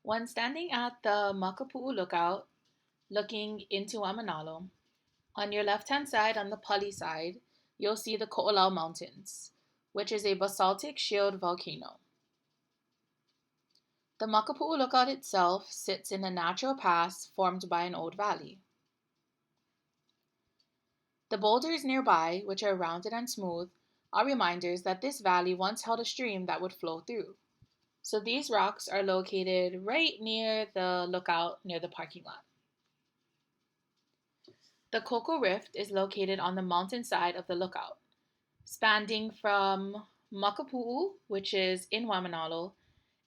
When standing at the Makapu'u lookout, looking into Waimanalo, on your left-hand side on the Pali side, you'll see the Ko'olau Mountains, which is a basaltic shield volcano. The Makapu'u lookout itself sits in a natural pass formed by an old valley. The boulders nearby, which are rounded and smooth, are reminders that this valley once held a stream that would flow through. So these rocks are located right near the lookout near the parking lot. The Koko Rift is located on the mountain side of the lookout, spanning from Makapu'u, which is in Waimanalo,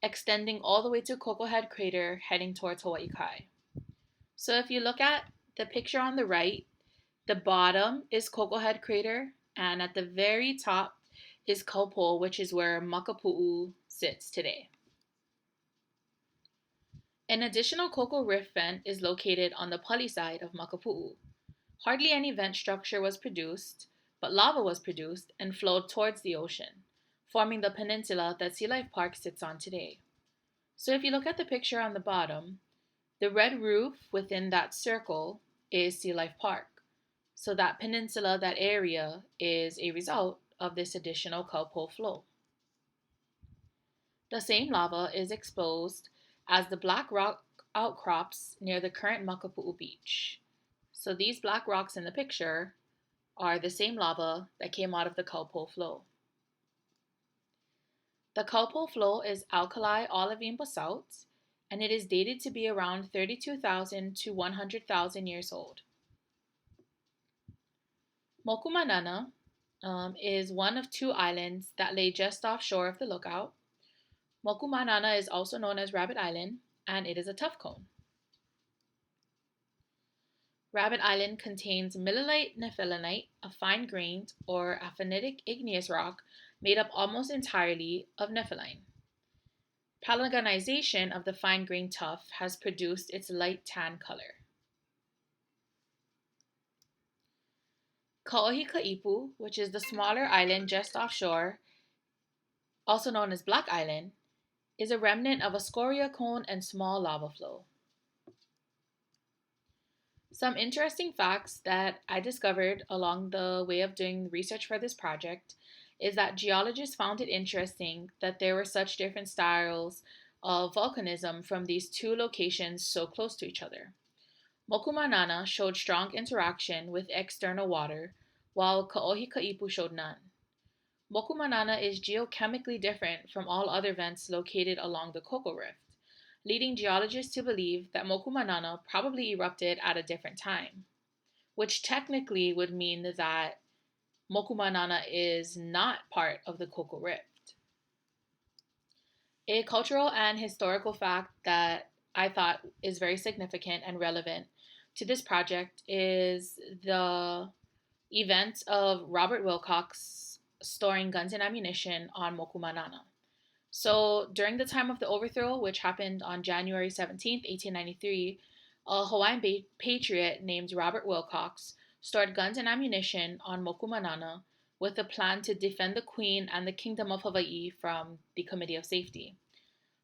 extending all the way to Koko Head Crater heading towards Hawaii Kai. So if you look at the picture on the right, the bottom is Koko Head Crater, and at the very top is Kaupo, which is where Makapu'u sits today. An additional Koko Rift vent is located on the Pali side of Makapu'u. Hardly any vent structure was produced, but lava was produced and flowed towards the ocean, forming the peninsula that Sea Life Park sits on today. So if you look at the picture on the bottom, the red roof within that circle is Sea Life Park. So that peninsula, that area, is a result of this additional Kaupo flow. The same lava is exposed as the black rock outcrops near the current Makapu'u beach. So these black rocks in the picture are the same lava that came out of the Kaupo flow. The Kaupo flow is alkali olivine basalt, and it is dated to be around 32,000 to 100,000 years old. Mokumanana is one of two islands that lay just offshore of the lookout. Mokumanana is also known as Rabbit Island, and it is a tuff cone. Rabbit Island contains millelite nephelinite, a fine-grained or aphanitic igneous rock made up almost entirely of nepheline. Palagonization of the fine-grained tuff has produced its light tan color. Kaohikaipu, which is the smaller island just offshore, also known as Black Island, is a remnant of a scoria cone and small lava flow. Some interesting facts that I discovered along the way of doing research for this project is that geologists found it interesting that there were such different styles of volcanism from these two locations so close to each other. Mokumanana showed strong interaction with external water, while Kaohikaipu showed none. Mokumanana is geochemically different from all other vents located along the Koko Rift, leading geologists to believe that Mokumanana probably erupted at a different time, which technically would mean that Mokumanana is not part of the Koko Rift. A cultural and historical fact that I thought is very significant and relevant to this project is the event of Robert Wilcox storing guns and ammunition on Mokumanana. So during the time of the overthrow, which happened on January 17th, 1893, a Hawaiian patriot named Robert Wilcox stored guns and ammunition on Mokumanana with a plan to defend the Queen and the Kingdom of Hawaii from the Committee of Safety.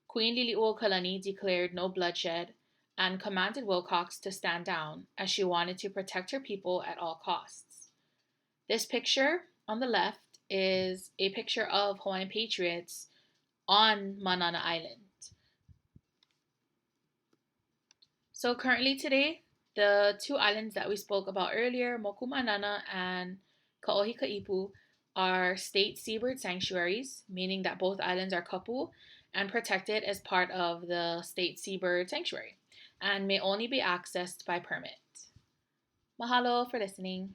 Queen Liliuokalani declared no bloodshed and commanded Wilcox to stand down as she wanted to protect her people at all costs. This picture on the left is a picture of Hawaiian patriots on Manana Island. So currently today, the two islands that we spoke about earlier, Mokumanana and Kaohikaipu, are state seabird sanctuaries, meaning that both islands are kapu and protected as part of the state seabird sanctuary and may only be accessed by permit. Mahalo for listening.